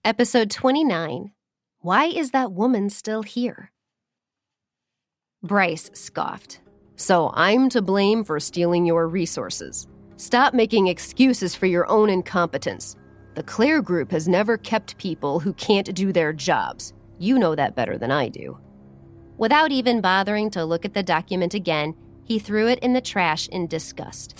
Episode 29. Why is that woman still here? Bryce scoffed. So I'm to blame for stealing your resources. Stop making excuses for your own incompetence. The Claire Group has never kept people who can't do their jobs. You know that better than I do. Without even bothering to look at the document again, he threw it in the trash in disgust.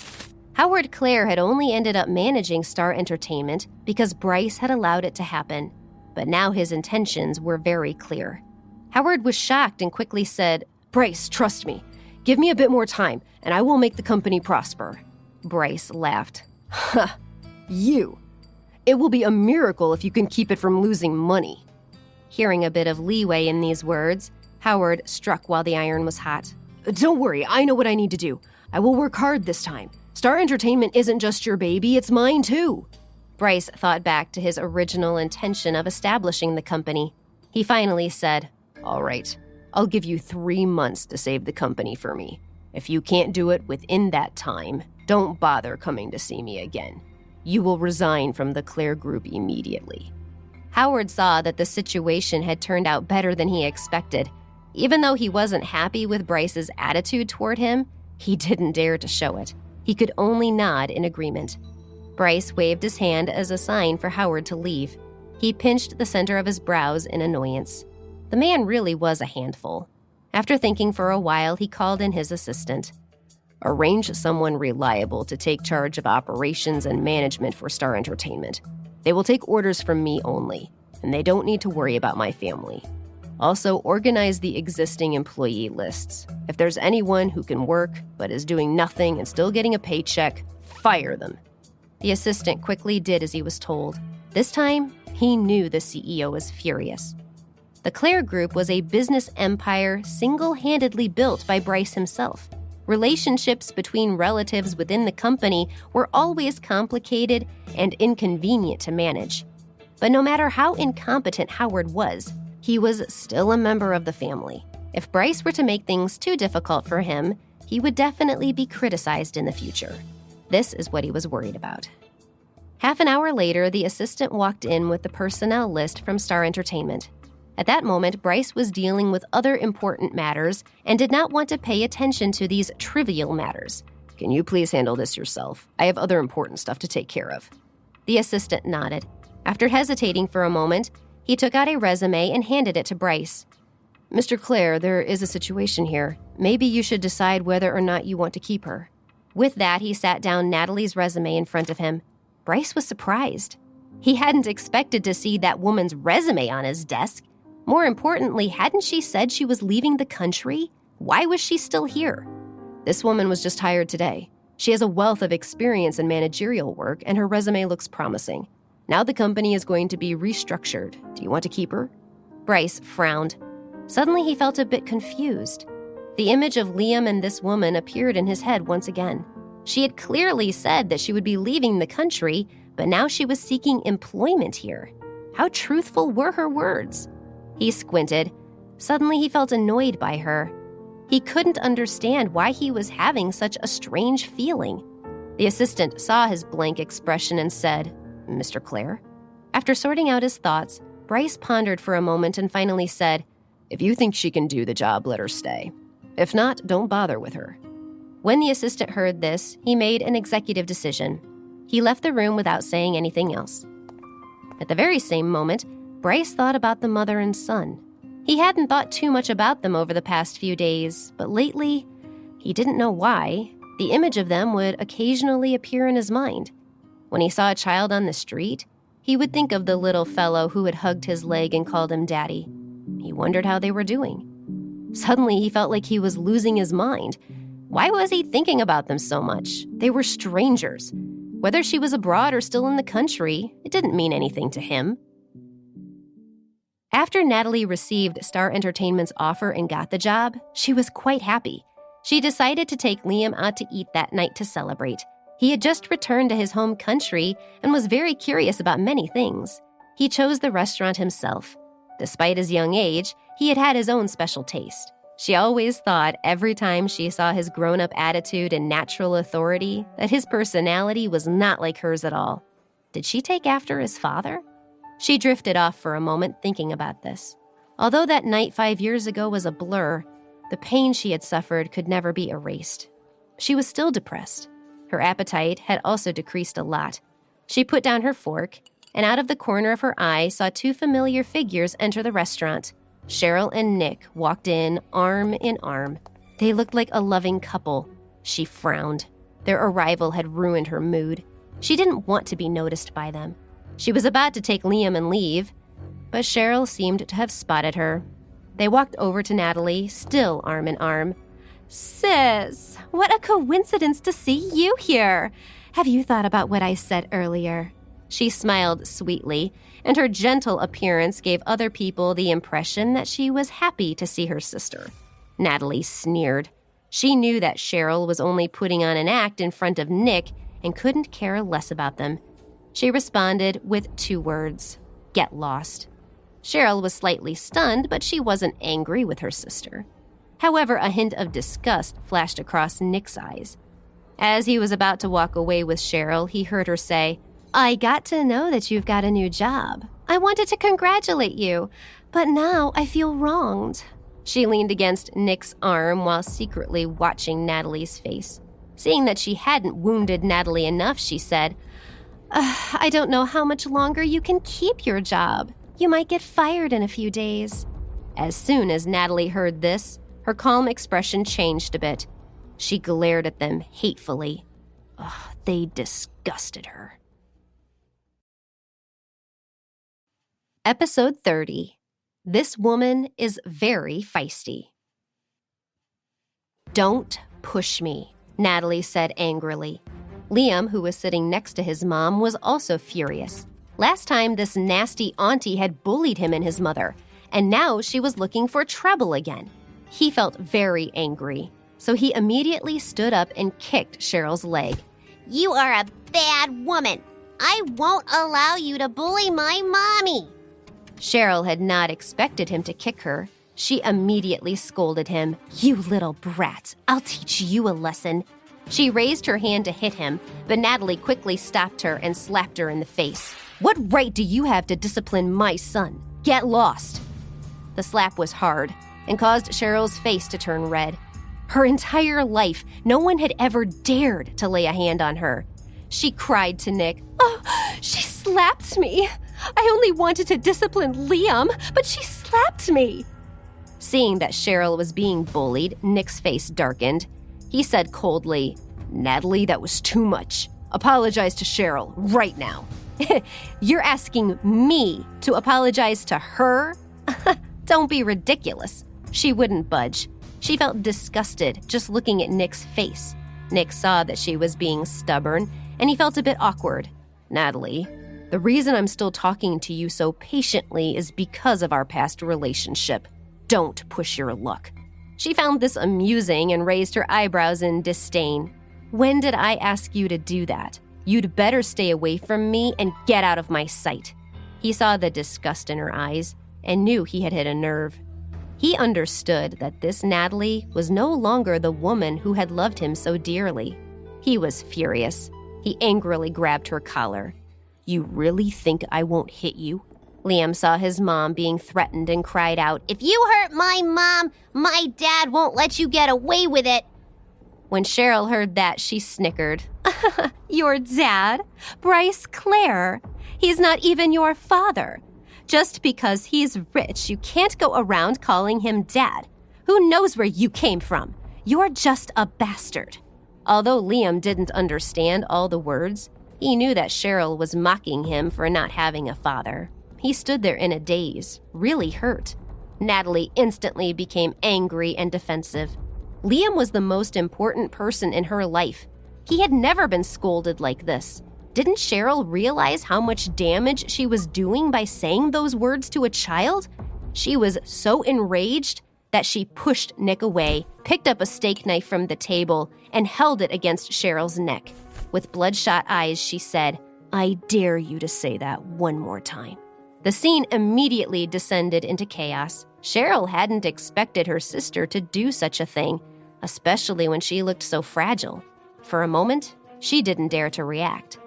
Howard Claire had only ended up managing Star Entertainment because Bryce had allowed it to happen, but now his intentions were very clear. Howard was shocked and quickly said, "Bryce, trust me. Give me a bit more time, and I will make the company prosper." Bryce laughed. "Ha, you. It will be a miracle if you can keep it from losing money." Hearing a bit of leeway in these words, Howard struck while the iron was hot. "Don't worry, I know what I need to do. I will work hard this time. Star Entertainment isn't just your baby, it's mine too." Bryce thought back to his original intention of establishing the company. He finally said, "All right, I'll give you 3 months to save the company for me. If you can't do it within that time, don't bother coming to see me again. You will resign from the Claire Group immediately." Howard saw that the situation had turned out better than he expected. Even though he wasn't happy with Bryce's attitude toward him, he didn't dare to show it. He could only nod in agreement. Bryce waved his hand as a sign for Howard to leave. He pinched the center of his brows in annoyance. The man really was a handful. After thinking for a while, he called in his assistant. "Arrange someone reliable to take charge of operations and management for Star Entertainment. They will take orders from me only, and they don't need to worry about my family. Also, organize the existing employee lists. If there's anyone who can work but is doing nothing and still getting a paycheck, fire them." The assistant quickly did as he was told. This time, he knew the CEO was furious. The Claire Group was a business empire single-handedly built by Bryce himself. Relationships between relatives within the company were always complicated and inconvenient to manage. But no matter how incompetent Howard was, he was still a member of the family. If Bryce were to make things too difficult for him, he would definitely be criticized in the future. This is what he was worried about. Half an hour later, the assistant walked in with the personnel list from Star Entertainment. At that moment, Bryce was dealing with other important matters and did not want to pay attention to these trivial matters. "Can you please handle this yourself? I have other important stuff to take care of." The assistant nodded. After hesitating for a moment, he took out a resume and handed it to Bryce. "Mr. Claire, there is a situation here. Maybe you should decide whether or not you want to keep her." With that, he sat down Natalie's resume in front of him. Bryce was surprised. He hadn't expected to see that woman's resume on his desk. More importantly, hadn't she said she was leaving the country? Why was she still here? "This woman was just hired today. She has a wealth of experience in managerial work, and her resume looks promising. Now the company is going to be restructured. Do you want to keep her?" Bryce frowned. Suddenly he felt a bit confused. The image of Liam and this woman appeared in his head once again. She had clearly said that she would be leaving the country, but now she was seeking employment here. How truthful were her words? He squinted. Suddenly he felt annoyed by her. He couldn't understand why he was having such a strange feeling. The assistant saw his blank expression and said, "Mr. Claire?" After sorting out his thoughts, Bryce pondered for a moment and finally said, "If you think she can do the job, let her stay. If not, don't bother with her." When the assistant heard this, he made an executive decision. He left the room without saying anything else. At the very same moment, Bryce thought about the mother and son. He hadn't thought too much about them over the past few days, but lately, he didn't know why, the image of them would occasionally appear in his mind. When he saw a child on the street, he would think of the little fellow who had hugged his leg and called him Daddy. He wondered how they were doing. Suddenly, he felt like he was losing his mind. Why was he thinking about them so much? They were strangers. Whether she was abroad or still in the country, it didn't mean anything to him. After Natalie received Star Entertainment's offer and got the job, she was quite happy. She decided to take Liam out to eat that night to celebrate. He had just returned to his home country and was very curious about many things. He chose the restaurant himself. Despite his young age, he had had his own special taste. She always thought every time she saw his grown-up attitude and natural authority that his personality was not like hers at all. Did she take after his father? She drifted off for a moment thinking about this. Although that night 5 years ago was a blur, the pain she had suffered could never be erased. She was still depressed. Her appetite had also decreased a lot. She put down her fork, and out of the corner of her eye saw two familiar figures enter the restaurant. Cheryl and Nick walked in, arm in arm. They looked like a loving couple. She frowned. Their arrival had ruined her mood. She didn't want to be noticed by them. She was about to take Liam and leave, but Cheryl seemed to have spotted her. They walked over to Natalie, still arm in arm. "Sis, what a coincidence to see you here. Have you thought about what I said earlier?" She smiled sweetly, and her gentle appearance gave other people the impression that she was happy to see her sister. Natalie sneered. She knew that Cheryl was only putting on an act in front of Nick and couldn't care less about them. She responded with 2 words, "Get lost." Cheryl was slightly stunned, but she wasn't angry with her sister. However, a hint of disgust flashed across Nick's eyes. As he was about to walk away with Cheryl, he heard her say, "I got to know that you've got a new job. I wanted to congratulate you, but now I feel wronged." She leaned against Nick's arm while secretly watching Natalie's face. Seeing that she hadn't wounded Natalie enough, she said, "I don't know how much longer you can keep your job. You might get fired in a few days." As soon as Natalie heard this, her calm expression changed a bit. She glared at them hatefully. They disgusted her. Episode 30. This woman is very feisty. "Don't push me," Natalie said angrily. Liam, who was sitting next to his mom, was also furious. Last time, this nasty auntie had bullied him and his mother, and now she was looking for trouble again. He felt very angry, so he immediately stood up and kicked Cheryl's leg. "You are a bad woman. I won't allow you to bully my mommy." Cheryl had not expected him to kick her. She immediately scolded him. "You little brat, I'll teach you a lesson." She raised her hand to hit him, but Natalie quickly stopped her and slapped her in the face. "What right do you have to discipline my son? Get lost." The slap was hard and caused Cheryl's face to turn red. Her entire life, no one had ever dared to lay a hand on her. She cried to Nick, "Oh, she slapped me. I only wanted to discipline Liam, but she slapped me." Seeing that Cheryl was being bullied, Nick's face darkened. He said coldly, "Natalie, that was too much. Apologize to Cheryl right now." "You're asking me to apologize to her?" "Don't be ridiculous." She wouldn't budge. She felt disgusted just looking at Nick's face. Nick saw that she was being stubborn, and he felt a bit awkward. "Natalie, the reason I'm still talking to you so patiently is because of our past relationship. Don't push your luck." She found this amusing and raised her eyebrows in disdain. "When did I ask you to do that? You'd better stay away from me and get out of my sight." He saw the disgust in her eyes and knew he had hit a nerve. He understood that this Natalie was no longer the woman who had loved him so dearly. He was furious. He angrily grabbed her collar. "You really think I won't hit you?" Liam saw his mom being threatened and cried out, "If you hurt my mom, my dad won't let you get away with it." When Cheryl heard that, she snickered. "Your dad? Bryce Clare? He's not even your father. Just because he's rich, you can't go around calling him dad. Who knows where you came from? You're just a bastard." Although Liam didn't understand all the words, he knew that Cheryl was mocking him for not having a father. He stood there in a daze, really hurt. Natalie instantly became angry and defensive. Liam was the most important person in her life. He had never been scolded like this. Didn't Cheryl realize how much damage she was doing by saying those words to a child? She was so enraged that she pushed Nick away, picked up a steak knife from the table, and held it against Cheryl's neck. With bloodshot eyes, she said, "I dare you to say that one more time." The scene immediately descended into chaos. Cheryl hadn't expected her sister to do such a thing, especially when she looked so fragile. For a moment, she didn't dare to react.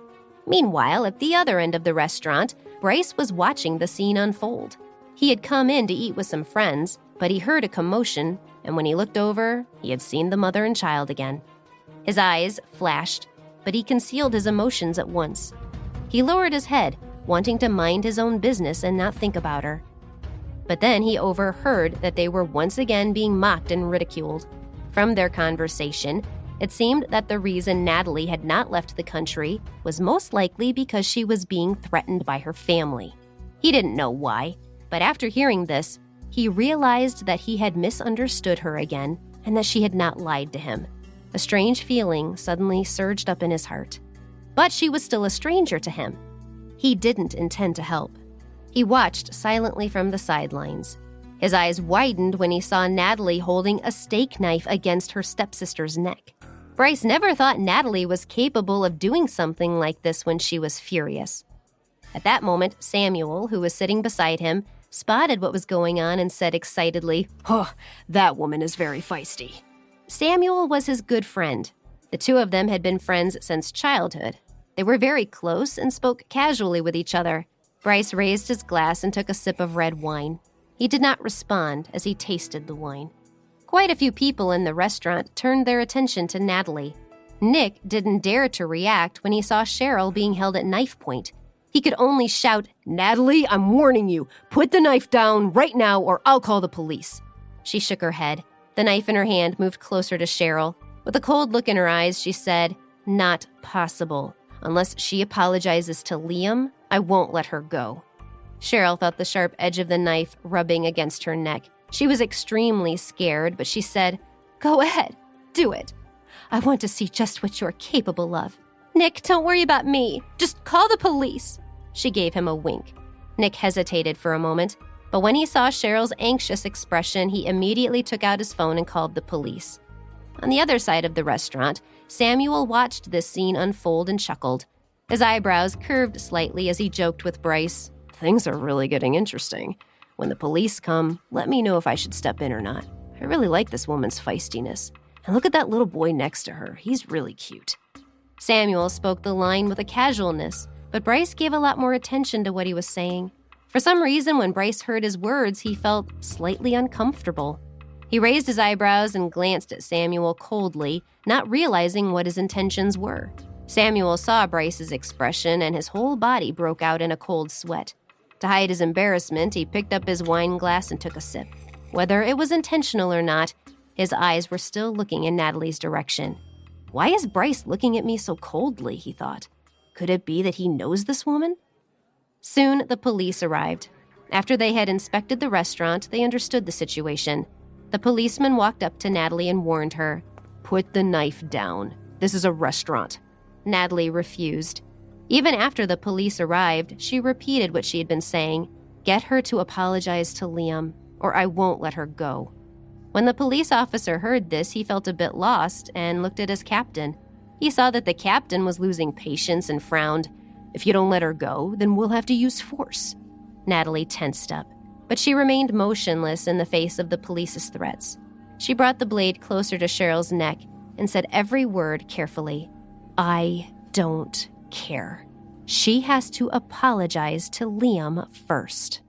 Meanwhile, at the other end of the restaurant, Bryce was watching the scene unfold. He had come in to eat with some friends, but he heard a commotion, and when he looked over, he had seen the mother and child again. His eyes flashed, but he concealed his emotions at once. He lowered his head, wanting to mind his own business and not think about her. But then he overheard that they were once again being mocked and ridiculed. From their conversation, it seemed that the reason Natalie had not left the country was most likely because she was being threatened by her family. He didn't know why, but after hearing this, he realized that he had misunderstood her again and that she had not lied to him. A strange feeling suddenly surged up in his heart. But she was still a stranger to him. He didn't intend to help. He watched silently from the sidelines. His eyes widened when he saw Natalie holding a steak knife against her stepsister's neck. Bryce never thought Natalie was capable of doing something like this when she was furious. At that moment, Samuel, who was sitting beside him, spotted what was going on and said excitedly, "Oh, that woman is very feisty." Samuel was his good friend. The two of them had been friends since childhood. They were very close and spoke casually with each other. Bryce raised his glass and took a sip of red wine. He did not respond as he tasted the wine. Quite a few people in the restaurant turned their attention to Natalie. Nick didn't dare to react when he saw Cheryl being held at knife point. He could only shout, "Natalie, I'm warning you. Put the knife down right now or I'll call the police." She shook her head. The knife in her hand moved closer to Cheryl. With a cold look in her eyes, she said, "Not possible. Unless she apologizes to Liam, I won't let her go." Cheryl felt the sharp edge of the knife rubbing against her neck. She was extremely scared, but she said, "Go ahead. Do it. I want to see just what you're capable of. Nick, don't worry about me. Just call the police." She gave him a wink. Nick hesitated for a moment, but when he saw Cheryl's anxious expression, he immediately took out his phone and called the police. On the other side of the restaurant, Samuel watched this scene unfold and chuckled. His eyebrows curved slightly as he joked with Bryce, "Things are really getting interesting. When the police come, let me know if I should step in or not. I really like this woman's feistiness. And look at that little boy next to her. He's really cute." Samuel spoke the line with a casualness, but Bryce gave a lot more attention to what he was saying. For some reason, when Bryce heard his words, he felt slightly uncomfortable. He raised his eyebrows and glanced at Samuel coldly, not realizing what his intentions were. Samuel saw Bryce's expression, and his whole body broke out in a cold sweat. To hide his embarrassment, he picked up his wine glass and took a sip. Whether it was intentional or not, his eyes were still looking in Natalie's direction. "Why is Bryce looking at me so coldly?" he thought. "Could it be that he knows this woman?" Soon, the police arrived. After they had inspected the restaurant, they understood the situation. The policeman walked up to Natalie and warned her, "Put the knife down. This is a restaurant." Natalie refused. Even after the police arrived, she repeated what she had been saying, "Get her to apologize to Liam, or I won't let her go." When the police officer heard this, he felt a bit lost and looked at his captain. He saw that the captain was losing patience and frowned. "If you don't let her go, then we'll have to use force." Natalie tensed up, but she remained motionless in the face of the police's threats. She brought the blade closer to Cheryl's neck and said every word carefully. "I don't care. She has to apologize to Liam first."